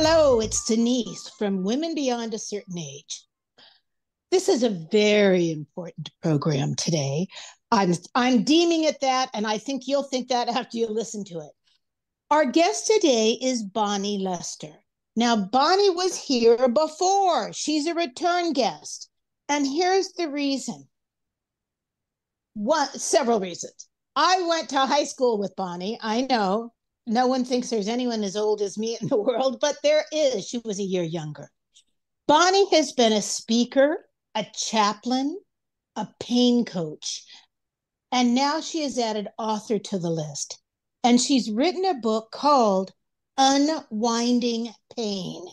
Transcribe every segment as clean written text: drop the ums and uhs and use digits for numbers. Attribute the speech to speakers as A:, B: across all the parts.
A: Hello, it's Denise from Women Beyond a Certain Age. This is a very important program today. I'm deeming it that, and I think you'll think that after you listen to it. Our guest today is Bonnie Lester. Now, Bonnie was here before. She's a return guest. And here's the reason. Several reasons. I went to high school with Bonnie. I know no one thinks there's anyone as old as me in the world, but there is. She was a year younger. Bonnie has been a speaker, a chaplain, a pain coach, and now she has added author to the list. And she's written a book called Unwinding Pain.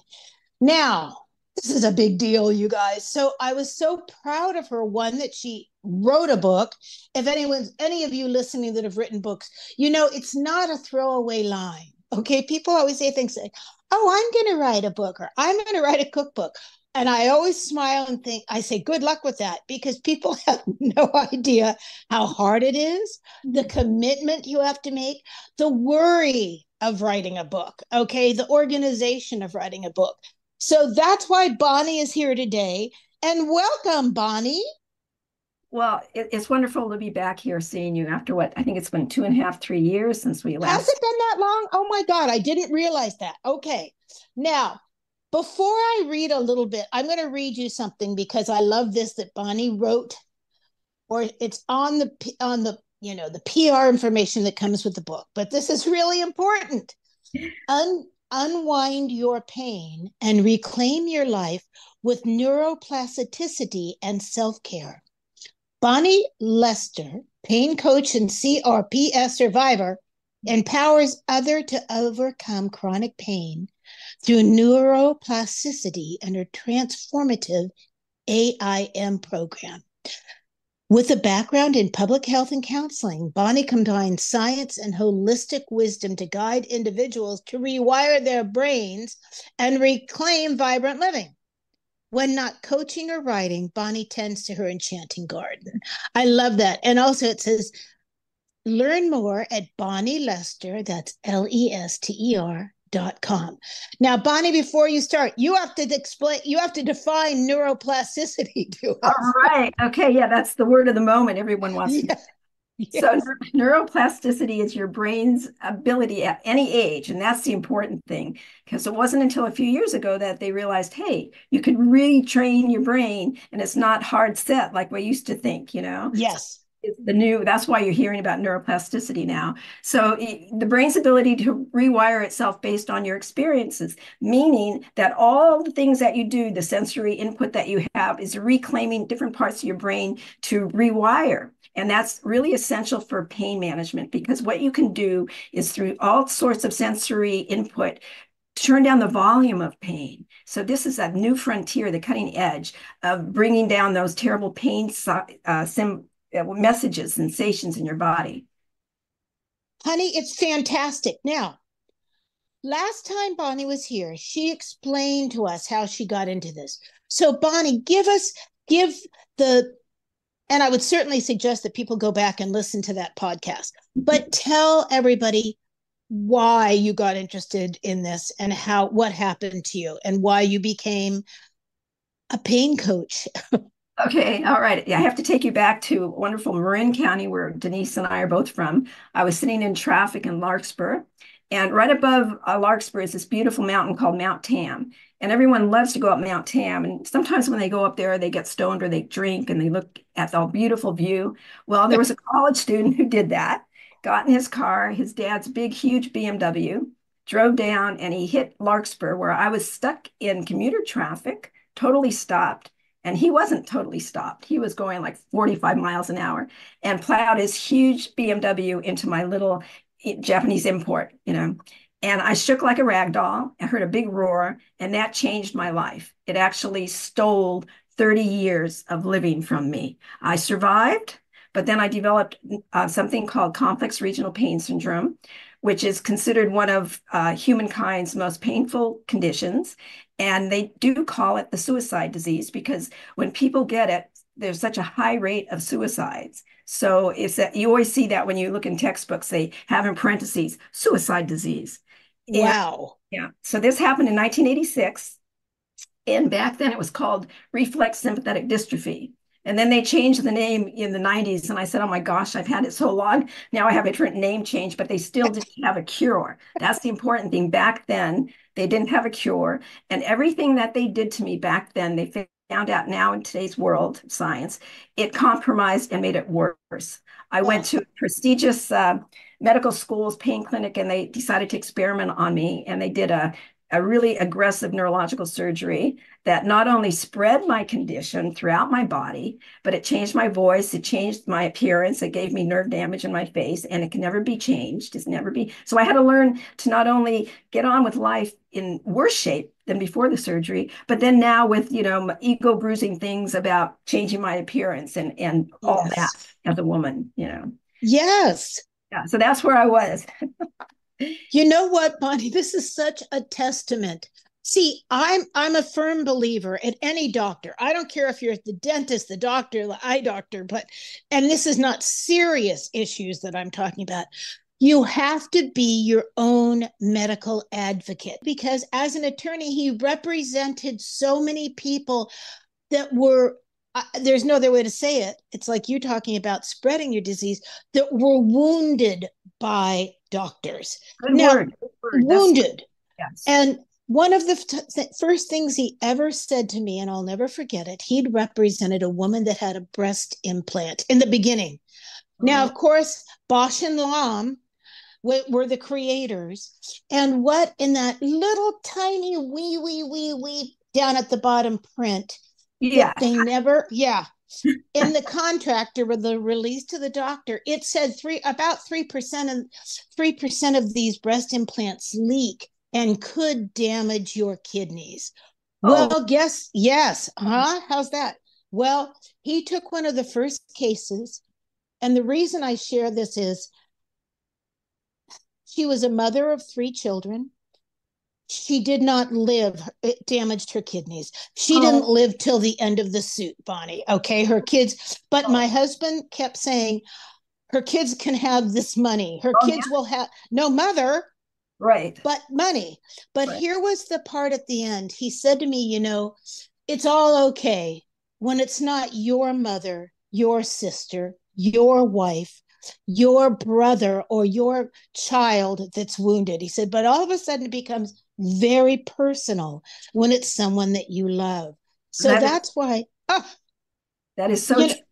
A: Now, this is a big deal, you guys. So I was so proud of her, one, that she wrote a book. If any of you listening that have written books, you know, it's not a throwaway line. Okay. People always say things like, oh, I'm going to write a book, or I'm going to write a cookbook. And I always smile and think, I say, good luck with that, because people have no idea how hard it is, the commitment you have to make, the worry of writing a book. Okay. The organization of writing a book. So that's why Bonnie is here today. And welcome, Bonnie.
B: Well, it's wonderful to be back here seeing you after what I think it's been 2.5, 3 years since we last.
A: Has it been that long? Oh my God, I didn't realize that. Okay. Now, before I read a little bit, I'm going to read you something because I love this that Bonnie wrote, or it's on the the PR information that comes with the book. But this is really important. Unwind your pain and reclaim your life with neuroplasticity and self-care. Bonnie Lester, pain coach and CRPS survivor, empowers others to overcome chronic pain through neuroplasticity and her transformative AIM program. With a background in public health and counseling, Bonnie combines science and holistic wisdom to guide individuals to rewire their brains and reclaim vibrant living. When not coaching or writing, Bonnie tends to her enchanting garden. I love that. And also it says, learn more at Bonnie Lester, that's LESTER.com. Now, Bonnie, before you start, you have to define neuroplasticity to us.
B: All right. Okay. Yeah, that's the word of the moment. Everyone wants to. Yes. So neuroplasticity is your brain's ability at any age. And that's the important thing, because it wasn't until a few years ago that they realized, hey, you could retrain your brain and it's not hard set like we used to think, you know?
A: Yes.
B: That's why you're hearing about neuroplasticity now. So the brain's ability to rewire itself based on your experiences, meaning that all the things that you do, the sensory input that you have, is reclaiming different parts of your brain to rewire. And that's really essential for pain management, because what you can do is through all sorts of sensory input, turn down the volume of pain. So this is a new frontier, the cutting edge of bringing down those terrible pain messages, sensations in your body.
A: Honey, it's fantastic. Now, last time Bonnie was here, she explained to us how she got into this. So Bonnie, and I would certainly suggest that people go back and listen to that podcast, but tell everybody why you got interested in this and what happened to you and why you became a pain coach.
B: Okay, all right. Yeah, I have to take you back to wonderful Marin County, where Denise and I are both from. I was sitting in traffic in Larkspur, and right above Larkspur is this beautiful mountain called Mount Tam. And everyone loves to go up Mount Tam. And sometimes when they go up there, they get stoned or they drink and they look at the beautiful view. Well, there was a college student who did that, got in his car, his dad's big, huge BMW, drove down, and he hit Larkspur, where I was stuck in commuter traffic, totally stopped. And he wasn't totally stopped. He was going like 45 miles an hour and plowed his huge BMW into my little Japanese import, you know. And I shook like a rag doll. I heard a big roar, and that changed my life. It actually stole 30 years of living from me. I survived, but then I developed something called complex regional pain syndrome, which is considered one of humankind's most painful conditions. And they do call it the suicide disease, because when people get it, there's such a high rate of suicides. So it's that you always see that when you look in textbooks, they have in parentheses, suicide disease. And
A: Wow.
B: yeah, so this happened in 1986. And back then it was called reflex sympathetic dystrophy. And then they changed the name in the 90s. And I said, oh my gosh, I've had it so long. Now I have a different name change, but they still didn't have a cure. That's the important thing. Back then, they didn't have a cure. And everything that they did to me back then, they found out now in today's world of science, it compromised and made it worse. I went
A: Oh,
B: to prestigious medical school's pain clinic and they decided to experiment on me. And they did a really aggressive neurological surgery that not only spread my condition throughout my body, but it changed my voice, it changed my appearance, it gave me nerve damage in my face, and it can never be changed. It's never be. So I had to learn to not only get on with life in worse shape than before the surgery, but then now with, ego bruising things about changing my appearance and all that
A: yes.
B: as a woman.
A: Yes.
B: Yeah, so that's where I was.
A: You know what, Bonnie? This is such a testament. See, I'm a firm believer at any doctor. I don't care if you're the dentist, the doctor, the eye doctor, but and this is not serious issues that I'm talking about. You have to be your own medical advocate because as an attorney, he represented so many people that were there's no other way to say it. It's like you talking about spreading your disease that were wounded by doctors.
B: Good
A: Now,
B: word. Good word. That's
A: wounded.
B: yes.
A: And one of the first things he ever said to me, and I'll never forget it, he'd represented a woman that had a breast implant in the beginning. Now,
B: Oh,
A: of course, Bosch and Lomb were the creators. And what in that little tiny wee down at the bottom print
B: yeah.
A: that they never, yeah, in the contract or the release to the doctor, it said about 3% of these breast implants leak and could damage your kidneys.
B: Oh,
A: Well, guess yes. Huh? How's that? Well, he took one of the first cases, and the reason I share this is she was a mother of 3 children. She did not live. It damaged her kidneys. She didn't
B: oh,
A: live till the end of the suit, Bonnie. Okay, her kids. But
B: oh,
A: my husband kept saying, her kids can have this money. Her
B: oh,
A: kids
B: yeah.
A: will have no mother,
B: Right.
A: but money. But
B: Right.
A: here was the part at the end. He said to me, it's all okay when it's not your mother, your sister, your wife, your brother, or your child that's wounded. He said, but all of a sudden it becomes very personal when it's someone that you love. So
B: That is
A: that's why,
B: that is so
A: you know,
B: true.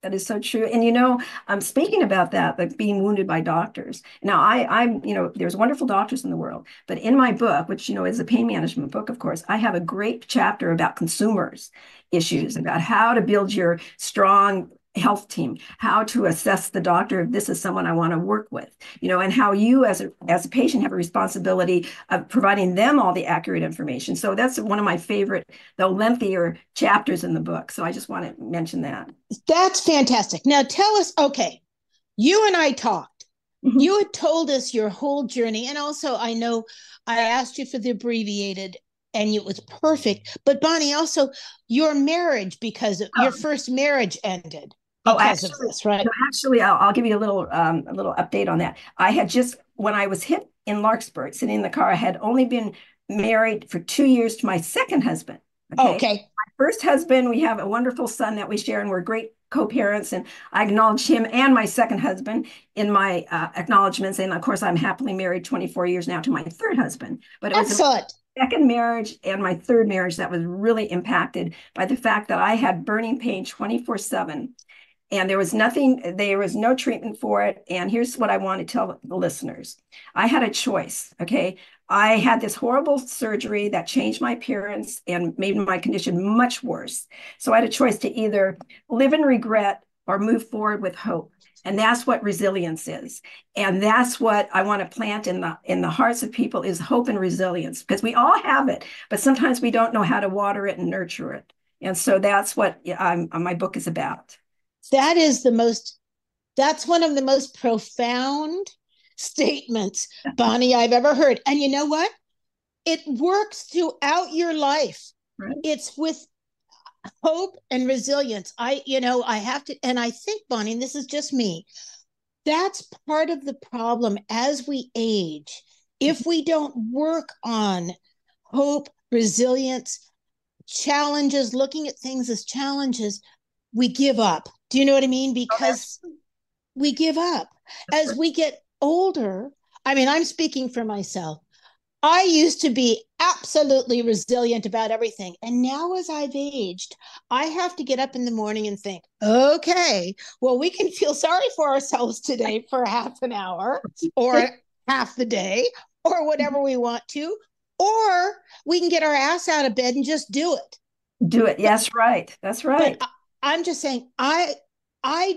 B: That is so true. And I'm speaking about that, like being wounded by doctors. Now, there's wonderful doctors in the world, but in my book, which is a pain management book, of course, I have a great chapter about consumers issues, about how to build your strong health team, how to assess the doctor if this is someone I want to work with, and how you as a patient have a responsibility of providing them all the accurate information. So that's one of my favorite, though lengthier chapters in the book. So I just want to mention that.
A: that's fantastic. Now tell us, okay, you and I talked.
B: Mhm.
A: You had told us your whole journey. And also, I know I asked you for the abbreviated and it was perfect. But Bonnie, also your marriage, because of, your
B: Oh,
A: first marriage ended
B: oh,
A: because of this, right?
B: no, actually, I'll give you a little update on that. I had just when I was hit in Larkspur, sitting in the car, I had only been married for 2 years to my second husband. Okay,
A: Okay.
B: first husband, we have a wonderful son that we share, and we're great co-parents. And I acknowledge him and my second husband in my acknowledgments. And of course, I'm happily married 24 years now to my third husband. But it was
A: Excellent.
B: second marriage and my third marriage that was really impacted by the fact that I had burning pain 24/7 and there was no treatment for it. And here's what I want to tell the listeners. I had a choice, okay? I had this horrible surgery that changed my appearance and made my condition much worse. So I had a choice to either live in regret or move forward with hope. And that's what resilience is. And that's what I want to plant in the hearts of people is hope and resilience, because we all have it, but sometimes we don't know how to water it and nurture it. And so that's what my book is about.
A: That is the most, that's one of the most profound statements, Bonnie, I've ever heard. And you know what? It works throughout your life.
B: Right.
A: It's with hope and resilience. I have to, and I think, Bonnie, and this is just me, that's part of the problem as we age if we don't work on hope, resilience, challenges, looking at things as challenges, we give up. Do you know what I mean?
B: Oh,
A: Because we give up
B: that's
A: as
B: right.
A: we get older. I mean, I'm speaking for myself. I used to be absolutely resilient about everything. And now, as I've aged, I have to get up in the morning and think, okay, well, we can feel sorry for ourselves today for half an hour or half the day or whatever we want to, or we can get our ass out of bed and just do it.
B: Do it.
A: But
B: Yes, right. That's
A: but
B: right.
A: I'm just saying, I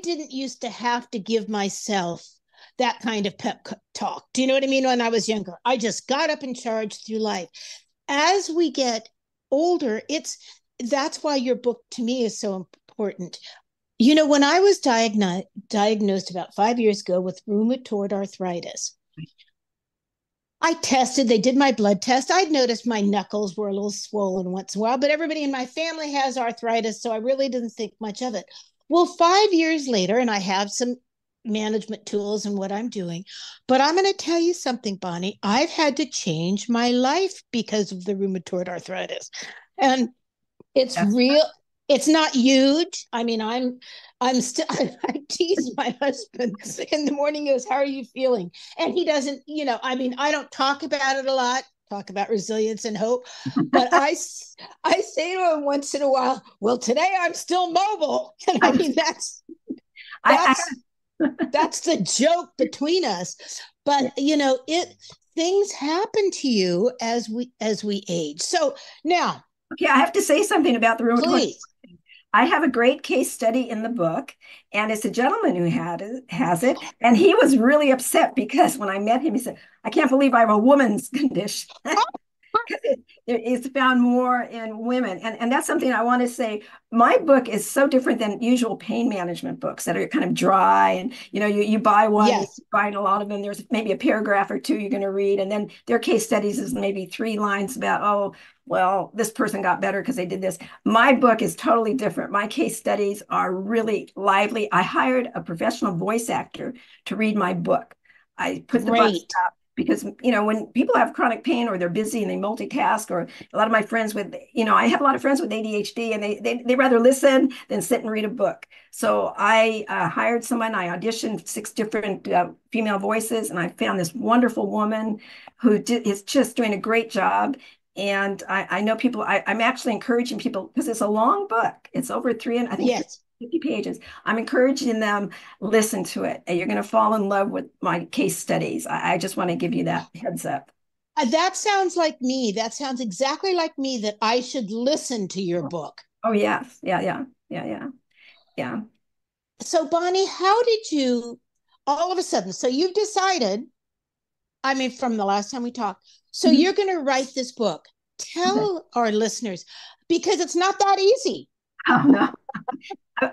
A: didn't used to have to give myself that kind of pep talk. Do you know what I mean? When I was younger, I just got up and charged through life. As we get older, that's why your book to me is so important. You know, when I was diagnosed about 5 years ago with rheumatoid arthritis, I tested, they did my blood test. I'd noticed my knuckles were a little swollen once in a while, but everybody in my family has arthritis, so I really didn't think much of it. Well, 5 years later, and I have some management tools and what I'm doing, but I'm going to tell you something, Bonnie. I've had to change my life because of the rheumatoid arthritis. And it's
B: That's
A: real. It's not huge. I mean, I'm still, I tease my husband in the morning. He goes, "How are you feeling?" And he doesn't, I mean, I don't talk about it a lot, talk about resilience and hope, but I say to him once in a while, "Well, today I'm still mobile." And I
B: I,
A: mean,
B: I
A: that's, that's the joke between us. But, things happen to you as we age. So now,
B: okay. I have to say something about the rheumatoid.
A: please.
B: I have a great case study in the book, and it's a gentleman who has it, and he was really upset because when I met him, he said, "I can't believe I have a woman's condition." Because it's found more in women. And that's something I want to say. My book is so different than usual pain management books that are kind of dry. And, you buy one, you
A: Yes.
B: find a lot of them. There's maybe a paragraph or two you're going to read. And then their case studies is maybe 3 lines about, oh, well, this person got better because they did this. My book is totally different. My case studies are really lively. I hired a professional voice actor to read my book. I put the bus
A: Great.
B: because when people have chronic pain or they're busy and they multitask, or a lot of my friends with I have a lot of friends with ADHD, and they rather listen than sit and read a book. So I hired someone. I auditioned 6 different female voices, and I found this wonderful woman who is just doing a great job. And I know people, I'm actually encouraging people, because it's a long book. It's over I think
A: Yes.
B: 50 pages. I'm encouraging them, listen to it, and you're going to fall in love with my case studies. I just want to give you that heads up.
A: That sounds like me. That sounds exactly like me, that I should listen to your book.
B: Oh, yes. Yeah, yeah, yeah, yeah, yeah.
A: So, Bonnie, how did you all of a sudden? So, you've decided, I mean, from the last time we talked, so
B: Mhm.
A: you're going to write this book.
B: Okay.
A: Tell our listeners, because it's not that easy.
B: Oh, no.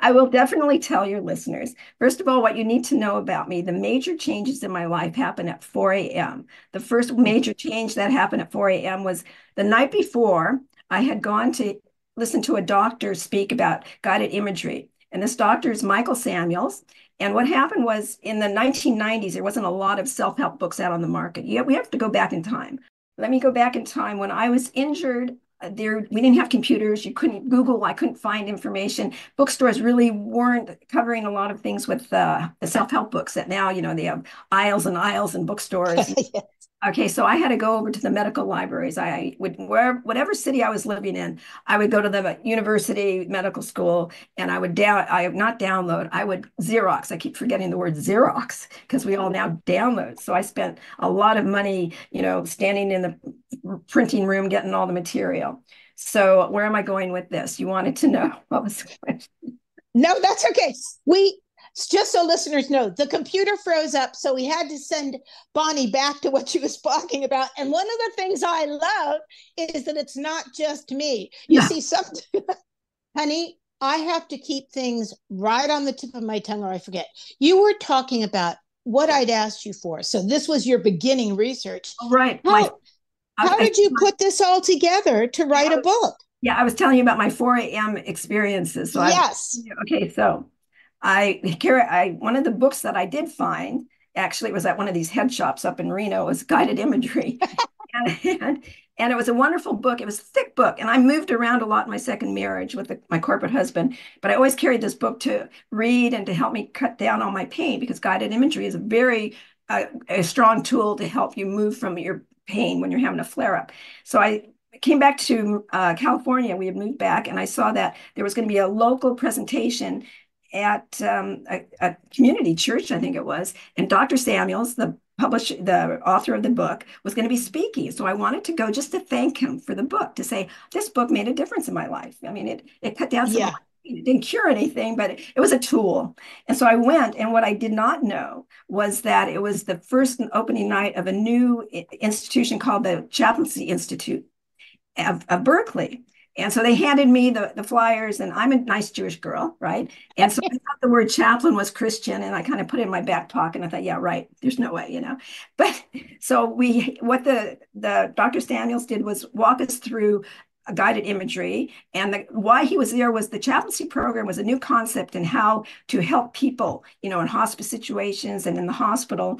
B: I will definitely tell your listeners. First of all, what you need to know about me, the major changes in my life happen at 4 a.m. The first major change that happened at 4 a.m. was the night before. I had gone to listen to a doctor speak about guided imagery. And this doctor is Michael Samuels. And what happened was, in the 1990s, there wasn't a lot of self-help books out on the market. Yeah, we have to go back in time. Let me go back in time. When I was injured, we didn't have computers. You couldn't Google. I couldn't find information. Bookstores really weren't covering a lot of things with the self-help books that now, they have aisles and aisles in bookstores. Okay, so I had to go over to the medical libraries. I would, whatever city I was living in, I would go to the university medical school, and I would not download, I would Xerox. I keep forgetting the word Xerox because we all now download. So I spent a lot of money, standing in the printing room getting all the material. So where am I going with this? You wanted to know what was the question?
A: No, that's okay. We Just so listeners know, the computer froze up, so we had to send Bonnie back to what she was talking about. And one of the things I love is that it's not just me. You
B: No.
A: see, honey, I have to keep things right on the tip of my tongue or I forget. You were talking about what I'd asked you for. So this was your beginning research.
B: All right.
A: How how did you put this all together to write a book?
B: Yeah, I was telling you about my 4 a.m. experiences.
A: Yes.
B: Okay, so I one of the books that I did find Actually, it was at one of these head shops up in Reno. It was guided imagery. And, and, and it was a wonderful book. It was a thick book. And I moved around a lot in my second marriage with my corporate husband. But I always carried this book to read and to help me cut down on my pain, because guided imagery is a very a strong tool to help you move from your pain when you're having a flare up. So I came back to California. We had moved back, and I saw that there was going to be a local presentation at a community church, I think it was, and Dr. Samuels, the author of the book, was going to be speaking. So I wanted to go just to thank him for the book, to say this book made a difference in my life. I mean, it cut down some.
A: Yeah.
B: It didn't cure anything, but it was a tool. And so I went, and what I did not know was that it was the first opening night of a new institution called the Chaplaincy Institute of Berkeley. And so they handed me the flyers, and I'm a nice Jewish girl, right? And so I thought the word chaplain was Christian, and I kind of put it in my back pocket. And I thought, yeah, right. There's no way, you know. But so what the Dr. Samuels did was walk us through guided imagery, and why he was there was the chaplaincy program was a new concept in how to help people, you know, in hospice situations and in the hospital,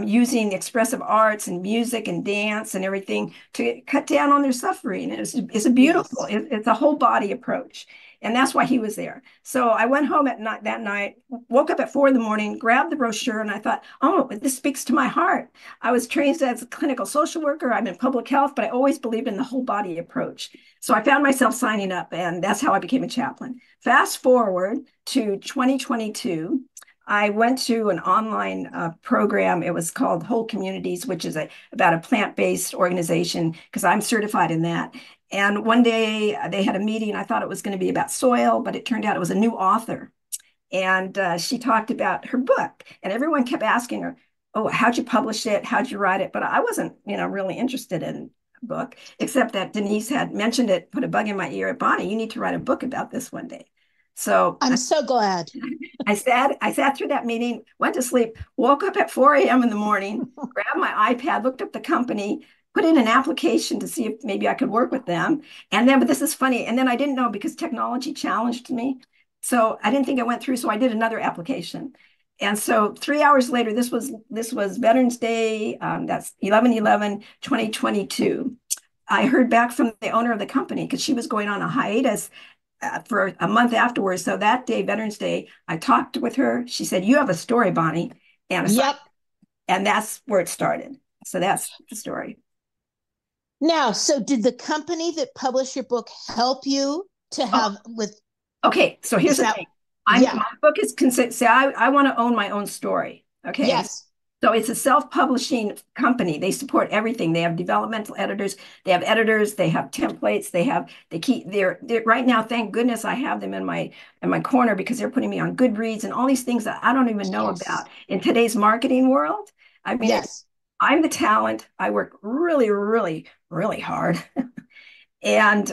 B: using expressive arts and music and dance and everything to cut down on their suffering. It's a beautiful,
A: Yes.
B: it's a whole body approach. And that's why he was there. So I went home at night that night, woke up at 4 a.m, grabbed the brochure, and I thought, oh, this speaks to my heart. I was trained as a clinical social worker. I'm in public health, but I always believed in the whole body approach. So I found myself signing up, and that's how I became a chaplain. Fast forward to 2022. I went to an online program. It was called Whole Communities, which is about a plant-based organization, because I'm certified in that. And one day they had a meeting. I thought it was going to be about soil, but it turned out it was a new author. And she talked about her book, and everyone kept asking her, oh, how'd you publish it? How'd you write it? But I wasn't, you know, really interested in a book, except that Denise had mentioned it, put a bug in my ear. Bonnie, you need to write a book about this one day. So
A: I'm so glad.
B: I sat through that meeting, went to sleep, woke up at 4 a.m. in the morning, grabbed my iPad, looked up the company, put in an application to see if maybe I could work with them. And then, but this is funny. And then I didn't know, because technology challenged me. So I didn't think it went through. So I did another application. And so 3 hours later, this was Veterans Day. That's 11/11/2022. I heard back from the owner of the company, because she was going on a hiatus for a month afterwards. So that day, Veterans Day, I talked with her. She said, you have a story, Bonnie.
A: Yep.
B: And that's where it started. So that's the story.
A: Now, so did the company that published your book help you to have with?
B: Okay, so here's the thing.
A: Yeah.
B: My book is considered, say, I want to own my own story. Okay.
A: Yes.
B: So it's a self-publishing company. They support everything. They have developmental editors, they have templates, they're right now, thank goodness I have them in my corner, because they're putting me on Goodreads and all these things that I don't even know about in today's marketing world. I mean,
A: yes.
B: I'm the talent. I work really, really, really hard. And,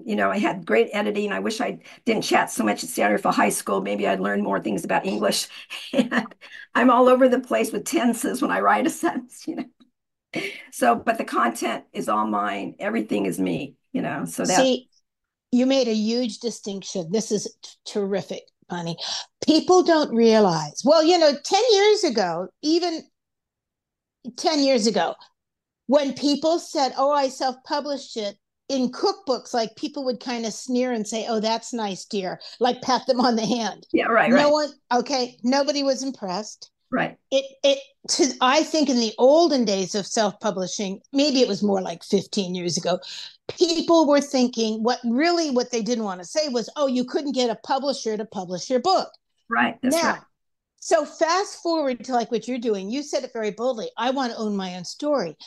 B: you know, I had great editing. I wish I didn't chat so much at Stanford High School. Maybe I'd learn more things about English. And I'm all over the place with tenses when I write a sentence, you know. So, but the content is all mine. Everything is me, you know. So that.
A: See, you made a huge distinction. This is terrific, Bonnie. People don't realize, well, you know, 10 years ago, even 10 years ago, when people said, oh, I self-published it, in cookbooks, like people would kind of sneer and say, oh, that's nice, dear, like pat them on the hand.
B: Yeah, right.
A: Nobody was impressed.
B: Right.
A: I think in the olden days of self-publishing, maybe it was more like 15 years ago, people were thinking what they didn't want to say was, oh, you couldn't get a publisher to publish your book.
B: Right. That's
A: now,
B: right.
A: So fast forward to like what you're doing. You said it very boldly. I want to own my own story.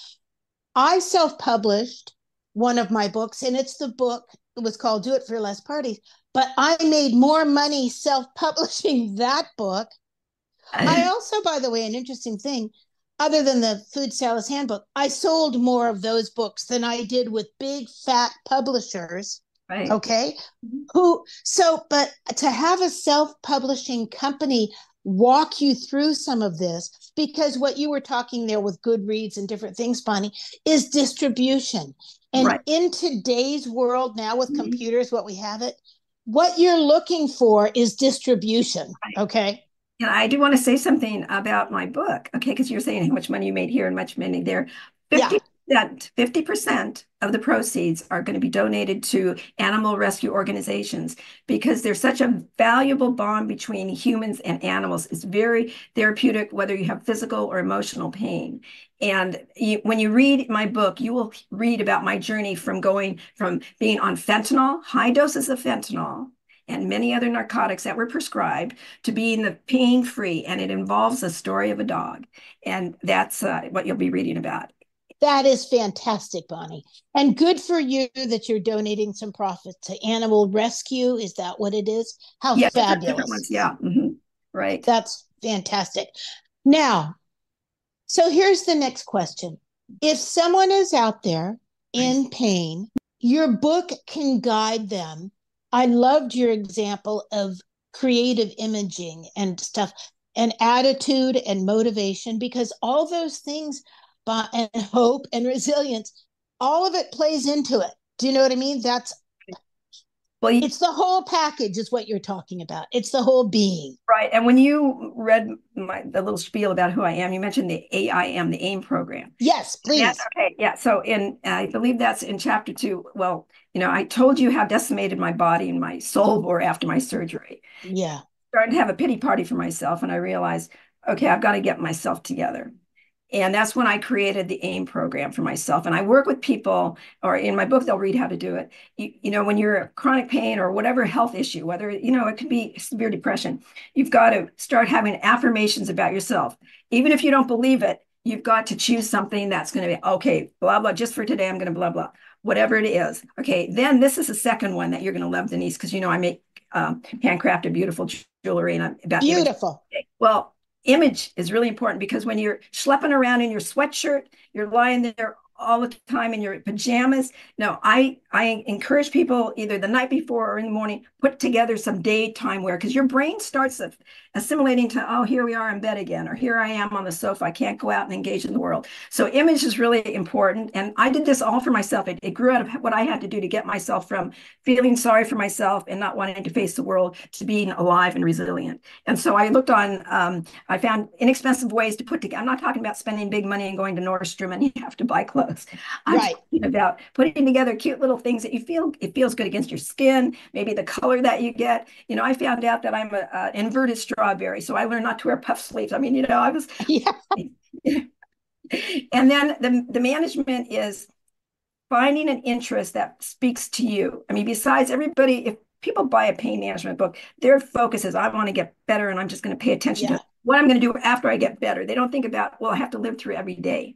A: I self-published one of my books, and it's the book, it was called Do It for Less Parties, but I made more money self-publishing that book. I also, by the way, an interesting thing, other than the Food Stylist Handbook, I sold more of those books than I did with big fat publishers.
B: Right.
A: Okay. But to have a self-publishing company walk you through some of this, because what you were talking there with Goodreads and different things, Bonnie, is distribution. And in today's world now with computers, what you're looking for is distribution. Okay.
B: And I do want to say something about my book, okay? Because you're saying how much money you made here and much money there.
A: Yeah,
B: 50% of the proceeds are going to be donated to animal rescue organizations because there's such a valuable bond between humans and animals. It's very therapeutic, whether you have physical or emotional pain. And when you read my book, you will read about my journey from going from being on fentanyl, high doses of fentanyl, and many other narcotics that were prescribed to being the pain free. And it involves the story of a dog. And that's what you'll be reading about.
A: that is fantastic, Bonnie. And good for you that you're donating some profit to animal rescue. Is that what it is? How
B: Yeah, different
A: fabulous.
B: ones. Yeah. Mm-hmm. Right.
A: That's fantastic. Now, so here's the next question. If someone is out there
B: Right.
A: in pain, your book can guide them. I loved your example of creative imaging and stuff, and attitude and motivation, because all those things, and hope and resilience, all of it plays into it. Do you know what I mean?
B: Well,
A: It's the whole package, is what you're talking about. It's the whole being.
B: right. And when you read the little spiel about who I am, you mentioned the AIM, the AIM program.
A: Yes,
B: That,
A: please.
B: okay, yeah. So I believe that's in chapter 2. Well, I told you how decimated my body and my soul were after my surgery.
A: Yeah.
B: Started to have a pity party for myself, and I realized, okay, I've got to get myself together. And that's when I created the AIM program for myself. And I work with people, or in my book, they'll read how to do it. When you're a chronic pain or whatever health issue, whether, it could be severe depression, you've got to start having affirmations about yourself. Even if you don't believe it, you've got to choose something that's going to be, okay, blah, blah, just for today, I'm going to blah, blah, whatever it is. Okay, then this is the second one that you're going to love, Denise, because, I make handcrafted, beautiful jewelry and I'm about image.
A: Beautiful.
B: Well, image is really important because when you're schlepping around in your sweatshirt, you're lying there all the time in your pajamas. No, I encourage people either the night before or in the morning, put together some daytime wear because your brain starts assimilating to, oh, here we are in bed again, or here I am on the sofa. I can't go out and engage in the world. So image is really important. And I did this all for myself. It grew out of what I had to do to get myself from feeling sorry for myself and not wanting to face the world to being alive and resilient. And so I looked on, I found inexpensive ways to put together. I'm not talking about spending big money and going to Nordstrom and you have to buy clothes. I'm
A: Right.
B: talking about putting together cute little things that it feels good against your skin, maybe the color that you get. I found out that I'm an inverted strawberry, so I learned not to wear puff sleeves. I mean, I was.
A: Yeah.
B: And then the management is finding an interest that speaks to you. I mean, besides everybody, if people buy a pain management book, their focus is, I want to get better and I'm just going to pay attention
A: Yeah.
B: to what I'm going to do after I get better. They don't think about, well, I have to live through every day.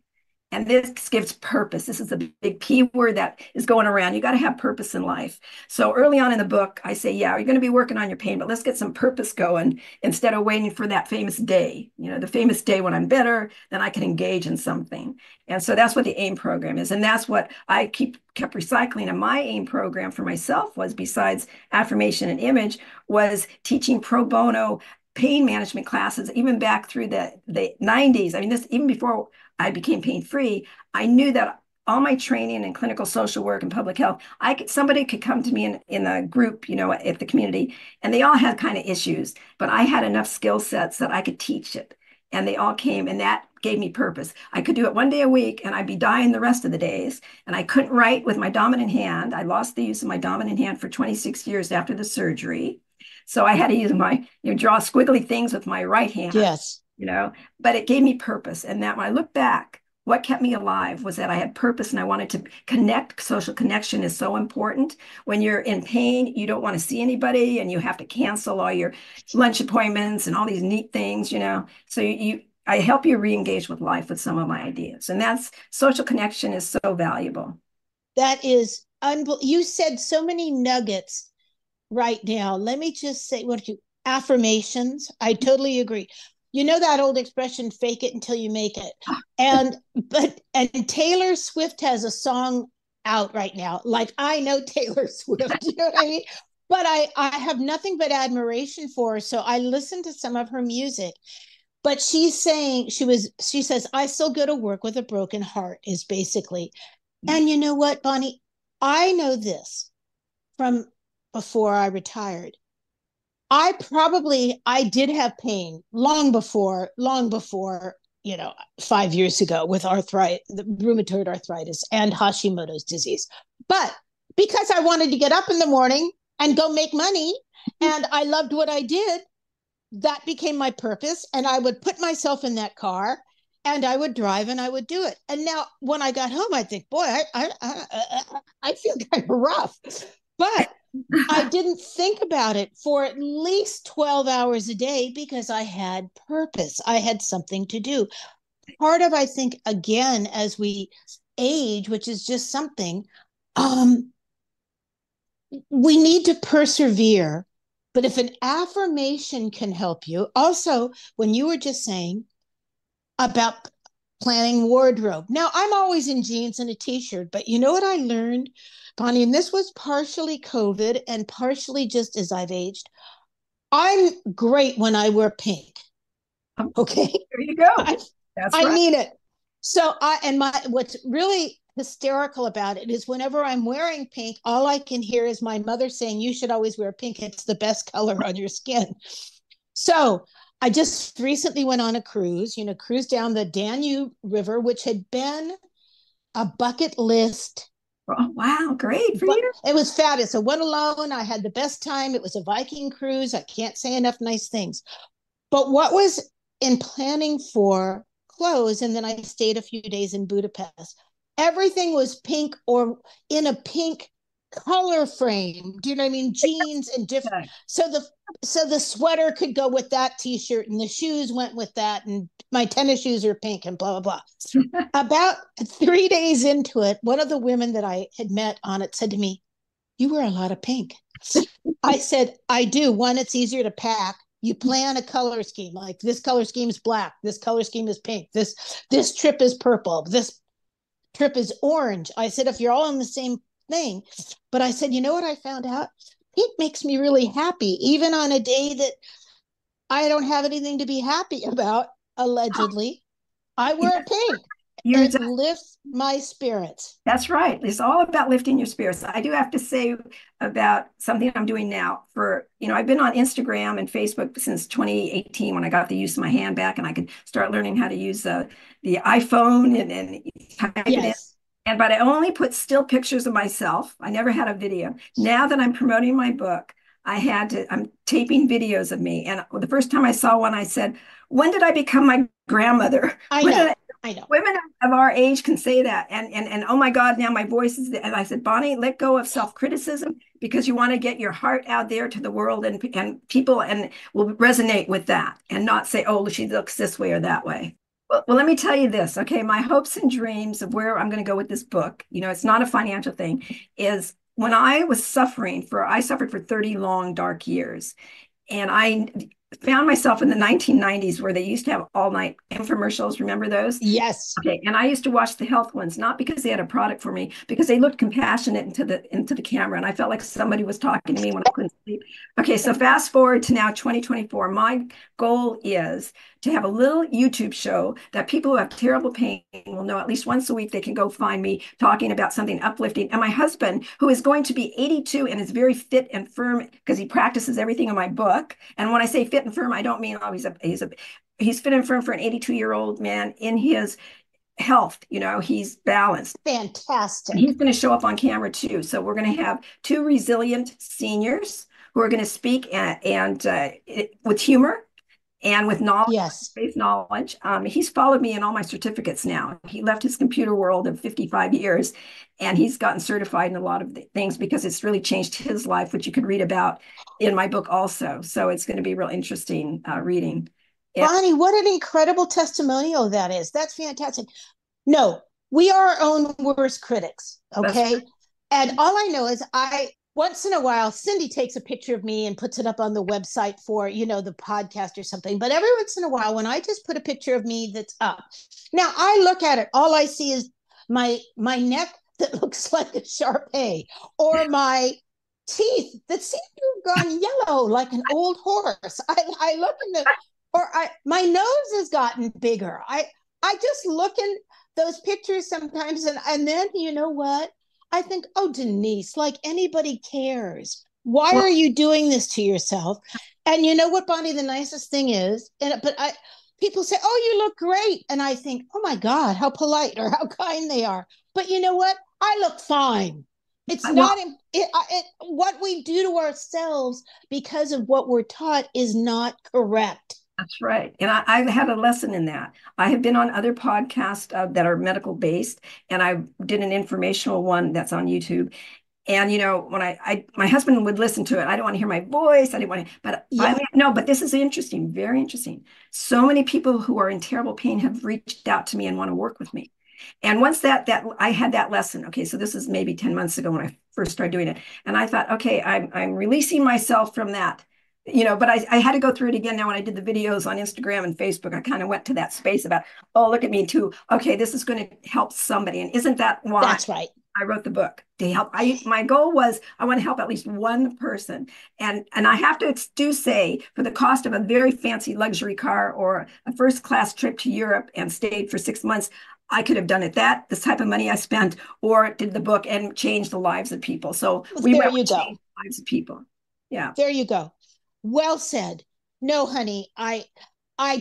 B: And this gives purpose. This is a big key word that is going around. You got to have purpose in life. So early on in the book, I say, yeah, you're going to be working on your pain, but let's get some purpose going instead of waiting for that famous day. The famous day when I'm better, then I can engage in something. And so that's what the AIM program is. And that's what I kept recycling. And my AIM program for myself was, besides affirmation and image, was teaching pro bono pain management classes, even back through the 90s. I mean, this even before I became pain free, I knew that all my training in clinical social work and public health, somebody could come to me in a group, at the community, and they all had kind of issues, but I had enough skill sets that I could teach it. And they all came, and that gave me purpose. I could do it one day a week, and I'd be dying the rest of the days. And I couldn't write with my dominant hand. I lost the use of my dominant hand for 26 years after the surgery. So I had to use draw squiggly things with my right hand,
A: Yes.
B: but it gave me purpose. And that when I look back, what kept me alive was that I had purpose and I wanted to connect. Social connection is so important. When you're in pain, you don't want to see anybody and you have to cancel all your lunch appointments and all these neat things, So I help you re-engage with life with some of my ideas. And that's social connection is so valuable.
A: That is unbelievable. You said so many nuggets right now. Let me just say, affirmations. I totally agree. You know that old expression, fake it until you make it. And Taylor Swift has a song out right now. Like, I know Taylor Swift, you know what I mean? But I have nothing but admiration for her. So I listened to some of her music. But she's saying, she says, I still go to work with a broken heart, is basically. And you know what, Bonnie? I know this from before I retired. I did have pain long before, 5 years ago with arthritis, the rheumatoid arthritis and Hashimoto's disease. But because I wanted to get up in the morning and go make money and I loved what I did, that became my purpose. And I would put myself in that car and I would drive and I would do it. And now when I got home, I think, boy, I feel kind of rough. But I didn't think about it for at least 12 hours a day because I had purpose. I had something to do. Part of, I think, again, as we age, which is just something, um, we need to persevere. But if an affirmation can help you, also, when you were just saying about planning wardrobe. Now, I'm always in jeans and a t-shirt, but you know what I learned, Bonnie, and this was partially COVID and partially just as I've aged. I'm great when I wear pink. Okay.
B: There you go.
A: I,
B: That's
A: I
B: right.
A: mean it. What's really hysterical about it is whenever I'm wearing pink, all I can hear is my mother saying, you should always wear pink. It's the best color on your skin. So I just recently went on a cruise, cruise down the Danube River, which had been a bucket list.
B: Oh, wow. Great for
A: But
B: you.
A: it was fabulous. I went alone. I had the best time. It was a Viking cruise. I can't say enough nice things. But what was in planning for clothes, and then I stayed a few days in Budapest, everything was pink or in a pink color frame. Do you know what I mean? Jeans and different.
B: Okay.
A: So the sweater could go with that t-shirt and the shoes went with that, and my tennis shoes are pink and blah blah blah. About 3 days into it, one of the women that I had met on it said to me, you wear a lot of pink. I said, I do. One, it's easier to pack. You plan a color scheme, like this color scheme is black, this color scheme is pink, this trip is purple, this trip is orange. I said, if you're all in the same thing. But I said, you know what I found out? Pink makes me really happy, even on a day that I don't have anything to be happy about, allegedly. I wear pink.
B: You're
A: It lifts my spirits.
B: That's right. It's all about lifting your spirits. I do have to say about something I'm doing now I've been on Instagram and Facebook since 2018 when I got the use of my hand back and I could start learning how to use the iPhone and type it in.
A: Yes.
B: But I only put still pictures of myself. I never had a video. Now that I'm promoting my book, I'm taping videos of me. And the first time I saw one, I said, when did I become my grandmother?
A: I
B: When did
A: know. I know.
B: women of our age can say that and oh my God, now my voice is, and I said, Bonnie, let go of self-criticism because you want to get your heart out there to the world and people and will resonate with that and not say, oh, she looks this way or that way. Well, let me tell you this, okay? My hopes and dreams of where I'm going to go with this book, it's not a financial thing, is when I suffered for 30 long, dark years. And I found myself in the 1990s where they used to have all night infomercials. Remember those?
A: Yes.
B: Okay, and I used to watch the health ones, not because they had a product for me, because they looked compassionate into the camera, and I felt like somebody was talking to me when I couldn't sleep. Okay, so fast forward to now 2024. My goal is to have a little YouTube show that people who have terrible pain will know at least once a week they can go find me talking about something uplifting. And my husband, who is going to be 82 and is very fit and firm because he practices everything in my book. And when I say fit and firm, I don't mean he's fit and firm for an 82-year-old man in his health. He's balanced.
A: Fantastic.
B: He's going to show up on camera too. So we're going to have two resilient seniors who are going to speak and with humor and with knowledge,
A: Yes.
B: faith knowledge. He's followed me in all my certificates now. He left his computer world of 55 years and he's gotten certified in a lot of things because it's really changed his life, which you could read about in my book also. So it's going to be real interesting reading.
A: Bonnie, what an incredible testimonial that is. That's fantastic. No, we are our own worst critics. Okay.
B: Right.
A: And all I know is once in a while, Cindy takes a picture of me and puts it up on the website for, the podcast or something. But every once in a while, when I just put a picture of me that's up, now I look at it, all I see is my neck that looks like a Shar-Pei, or my teeth that seem to have gone yellow like an old horse. I look in my nose has gotten bigger. I just look in those pictures sometimes, and then you know what? I think, oh, Denise, like anybody cares. Why are you doing this to yourself? And you know what, Bonnie, the nicest thing is, people say, "Oh, you look great," and I think, "Oh my God, how polite or how kind they are." But you know what? I look fine. It's not
B: Well,
A: what we do to ourselves because of what we're taught is not correct.
B: that's right. And I've had a lesson in that. I have been on other podcasts that are medical based, and I did an informational one that's on YouTube. And when my husband would listen to it, I don't want to hear my voice. I didn't want to, but
A: Yeah,
B: finally, no, but this is interesting, very interesting. So many people who are in terrible pain have reached out to me and want to work with me. And once that I had that lesson, okay, so this is maybe 10 months ago when I first started doing it. And I thought, okay, I'm releasing myself from that. But I had to go through it again now when I did the videos on Instagram and Facebook. I kind of went to that space about, oh, look at me too. Okay, this is going to help somebody. And isn't that why
A: that's right.
B: I wrote the book? To help? My goal was I want to help at least one person. And I have to do say, for the cost of a very fancy luxury car or a first class trip to Europe and stayed for 6 months, I could have done it this type of money I spent, or did the book and changed the lives of people. So
A: Well,
B: we
A: there
B: went
A: you
B: with
A: go.
B: change the lives of people. Yeah.
A: There you go. Well said. No, honey, I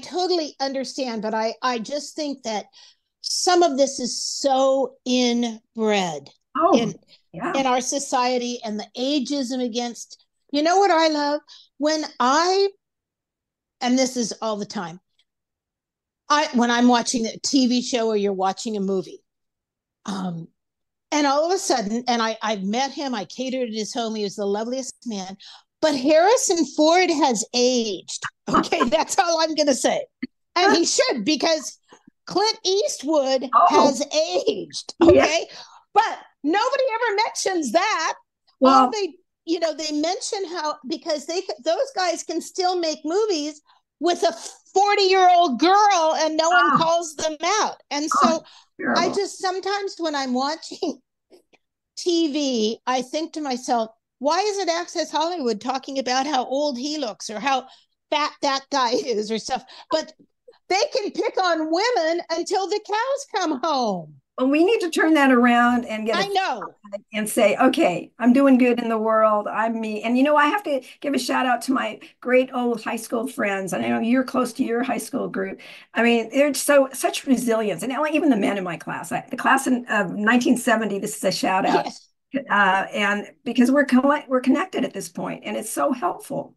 A: totally understand, but I just think that some of this is so inbred
B: Oh,
A: in
B: yeah.
A: in our society, and the ageism against, you know what I love? When I, and this is all the time, when I'm watching a TV show or you're watching a movie, um, and all of a sudden, and I've met him, I catered at his home, he was the loveliest man, but Harrison Ford has aged. Okay, that's all I'm going to say. And he should, because Clint Eastwood
B: Oh,
A: has aged.
B: yeah.
A: Okay, but nobody ever mentions that. All
B: Well,
A: they mention how, because those guys can still make movies with a 40-year-old girl and no one
B: oh,
A: calls them out. And
B: oh,
A: so I
B: terrible.
A: just sometimes when I'm watching TV, I think to myself, why isn't Access Hollywood talking about how old he looks or how fat that guy is or stuff? But they can pick on women until the cows come home.
B: Well, we need to turn that around and get
A: I
B: a
A: know.
B: and say, okay, I'm doing good in the world. I'm me. And I have to give a shout out to my great old high school friends. And I know you're close to your high school group. I mean, they're such resilience. And even the men in my class, the class of 1970, this is a shout out.
A: Yes,
B: And because we're connected at this point, and it's so helpful.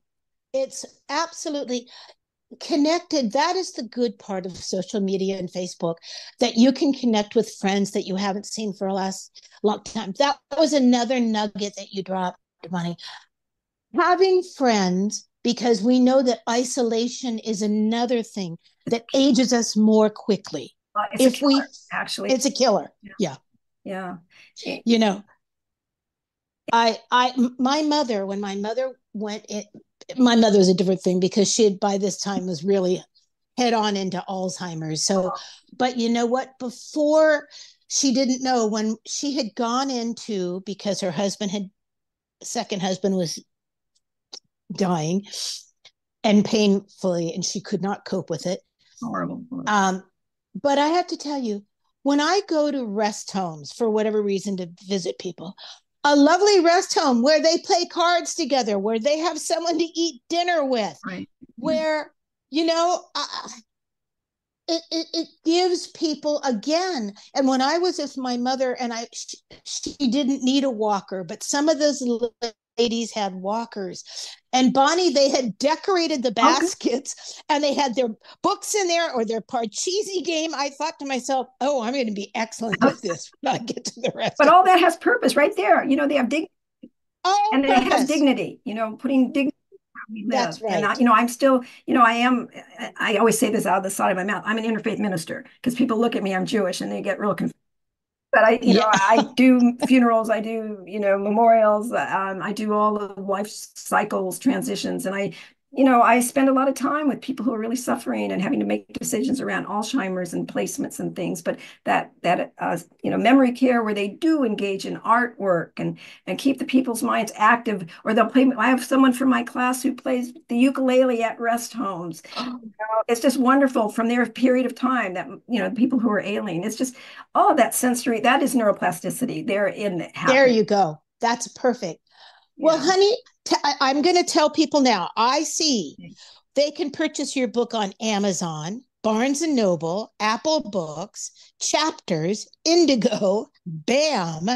A: it's absolutely connected. That is the good part of social media and Facebook, that you can connect with friends that you haven't seen for a last long time. That was another nugget that you dropped, Money. Having friends, because we know that isolation is another thing that ages us more quickly.
B: It's a
A: If we,
B: killer, actually.
A: it's a killer.
B: Yeah.
A: Yeah.
B: Yeah.
A: You know, my mother, when my mother went in, my mother was a different thing because she had by this time was really head on into Alzheimer's. So, but you know what? Before, she didn't know when she had gone into, because her second husband was dying and painfully, and she could not cope with it.
B: Horrible.
A: Um, but I have to tell you, when I go to rest homes for whatever reason to visit people, a lovely rest home where they play cards together, where they have someone to eat dinner with,
B: Right. Yeah.
A: where, you know, it gives people again. And when I was with my mother, and she didn't need a walker, but some of those ladies had walkers. And Bonnie, they had decorated the
B: Okay.
A: baskets and they had their books in there or their Parcheesi game. I thought to myself, oh, I'm going to be excellent at this when I get to the
B: But
A: rest.
B: all that has purpose right there. They have dignity,
A: Oh,
B: and it has
A: purpose.
B: dignity, putting dignity where we live.
A: That's
B: And
A: right.
B: I'm still, I always say this out of the side of my mouth. I'm an interfaith minister because people look at me, I'm Jewish, and they get real confused. But
A: Yeah.
B: I do funerals, I do, memorials, I do all the life cycles, transitions, and I spend a lot of time with people who are really suffering and having to make decisions around Alzheimer's and placements and things. But memory care where they do engage in artwork and keep the people's minds active, or they'll play. I have someone from my class who plays the ukulele at rest homes. It's just wonderful from their period of time that people who are ailing. It's just all of that sensory, that is neuroplasticity. They're in it
A: There
B: happening.
A: you go. That's perfect. Well,
B: Yeah.
A: honey, I'm going to tell people now. I see they can purchase your book on Amazon, Barnes and Noble, Apple Books, Chapters, Indigo, BAM,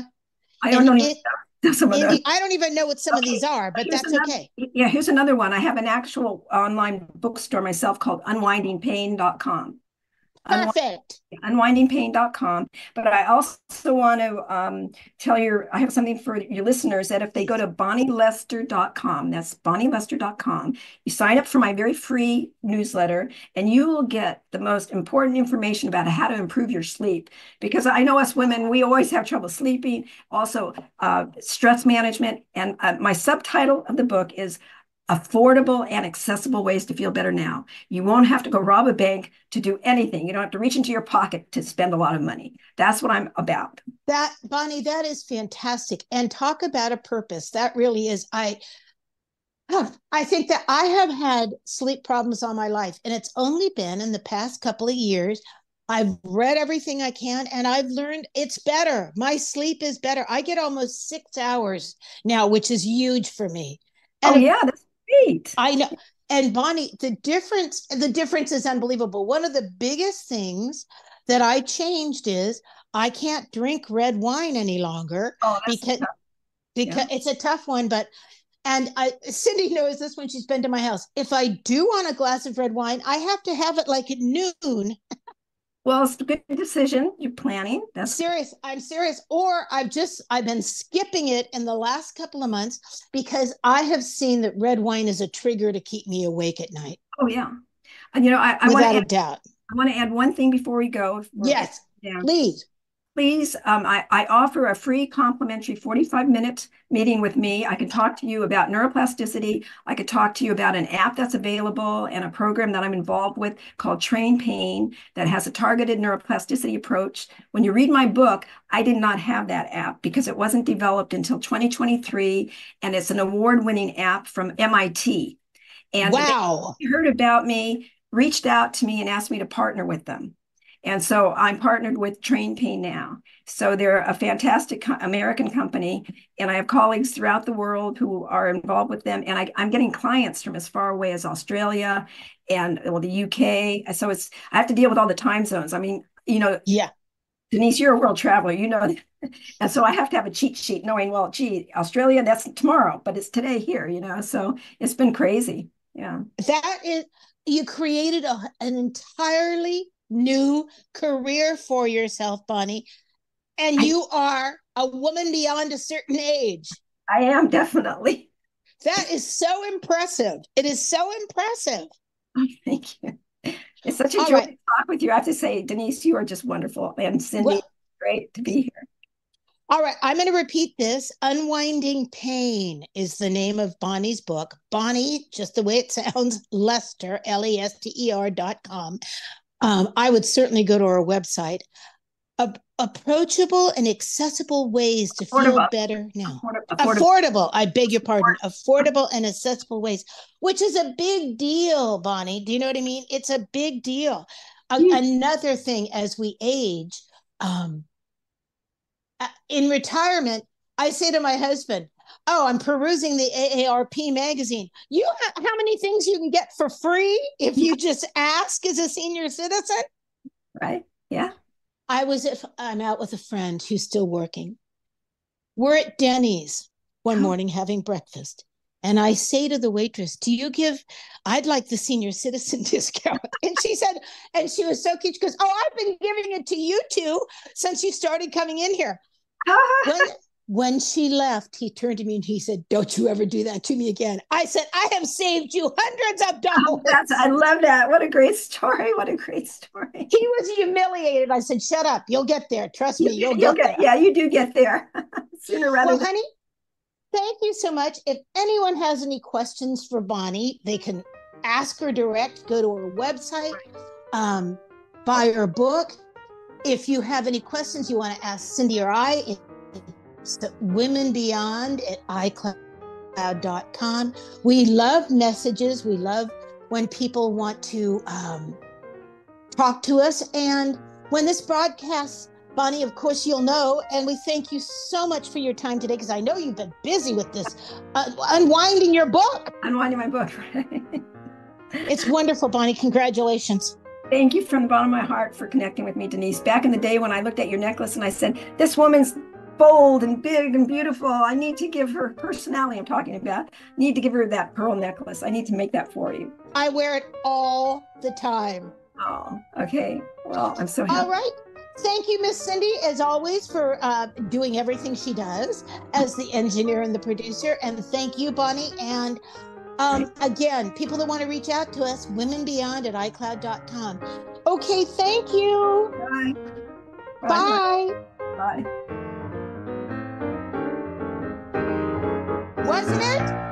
B: I don't
A: and
B: know some of those.
A: I don't even know what some of these are, but that's okay.
B: Yeah, here's another one. I have an actual online bookstore myself called unwindingpain.com.
A: Perfect.
B: Unwindingpain.com. But I also want to tell you, I have something for your listeners that if they go to bonnielester.com, that's bonnielester.com, you sign up for my very free newsletter and you will get the most important information about how to improve your sleep. Because I know us women, we always have trouble sleeping, also stress management. And my subtitle of the book is affordable and accessible ways to feel better now. You won't have to go rob a bank to do anything. You don't have to reach into your pocket to spend a lot of money. That's what I'm about.
A: That, Bonnie, that is fantastic. And talk about a purpose. That really is. I think that I have had sleep problems all my life, and it's only been in the past couple of years. I've read everything I can, and I've learned it's better. My sleep is better. I get almost 6 hours now, which is huge for me. And
B: oh, yeah, that's great.
A: I know. And Bonnie, the difference is unbelievable. One of the biggest things that I changed is I can't drink red wine any longer
B: Oh,
A: because it's a tough one. But and Cindy knows this when she's been to my house. If I do want a glass of red wine, I have to have it like at noon.
B: Well, it's a good decision. You're planning. That's
A: serious. I'm serious. Or I've been skipping it in the last couple of months because I have seen that red wine is a trigger to keep me awake at night.
B: oh yeah. And I
A: without a doubt.
B: I want to add one thing before we go.
A: Yes, please.
B: Please, I offer a free complimentary 45-minute meeting with me. I can talk to you about neuroplasticity. I could talk to you about an app that's available and a program that I'm involved with called Train Pain that has a targeted neuroplasticity approach. When you read my book, I did not have that app because it wasn't developed until 2023, and it's an award-winning app from MIT. And
A: wow.
B: They heard about me, reached out to me and asked me to partner with them. And so I'm partnered with Train Pain now. So they're a fantastic American company, and I have colleagues throughout the world who are involved with them. And I'm getting clients from as far away as Australia and the UK. So I have to deal with all the time zones. I mean,
A: yeah,
B: Denise, you're a world traveler, and so I have to have a cheat sheet knowing, well, gee, Australia, that's tomorrow, but it's today here, so it's been crazy. Yeah.
A: You created an entirely new career for yourself, Bonnie, and you are a woman beyond a certain age.
B: I am, definitely.
A: That is so impressive. It is so impressive.
B: Oh, thank you. It's such a joy to talk with you. I have to say, Denise, you are just wonderful. And Cindy, great to be here.
A: All right, I'm going to repeat this. Unwinding Pain is the name of Bonnie's book. Bonnie, just the way it sounds, Lester, Lester.com. I would certainly go to our website. Approachable and accessible ways to feel better now. Affordable. I beg your pardon. Affordable and accessible ways, which is a big deal, Bonnie. Do you know what I mean? It's a big deal. Another thing, as we age, in retirement, I say to my husband, oh, I'm perusing the AARP magazine. You know how many things you can get for free if you just ask as a senior citizen?
B: Right. Yeah.
A: I'm out with a friend who's still working. We're at Denny's one morning having breakfast. And I say to the waitress, I'd like the senior citizen discount. And she said, and she was so cute. She goes, oh, I've been giving it to you two since you started coming in here. When she left, he turned to me and he said, don't you ever do that to me again. I said, I have saved you hundreds of dollars.
B: I love that. What a great story. What a great story.
A: He was humiliated. I said, shut up. You'll get there. Trust me. You'll get there.
B: Yeah, you do get there. Sooner rather than...
A: honey, thank you so much. If anyone has any questions for Bonnie, they can ask her direct. Go to her website, buy her book. If you have any questions you want to ask Cindy or I, it's Women Beyond at iCloud.com. We love messages. We love when people want to talk to us. And when this broadcast Bonnie, of course, you'll know, and we thank you so much for your time today because I know you've been busy with this, unwinding your book.
B: Unwinding my book.
A: It's wonderful, Bonnie. Congratulations.
B: Thank you from the bottom of my heart for connecting with me, Denise. Back in the day when I looked at your necklace and I said, this woman's bold and big and beautiful. I need to give her personality I'm talking about. Need to give her that pearl necklace. I need to make that for you.
A: I wear it all the time.
B: Oh, okay. Well, I'm so happy.
A: All right. Thank you, Miss Cindy, as always, for doing everything she does as the engineer and the producer. And thank you, Bonnie. And again, people that want to reach out to us, womenbeyond@icloud.com. Okay, thank you.
B: Bye.
A: Bye.
B: Bye.
A: Wasn't it?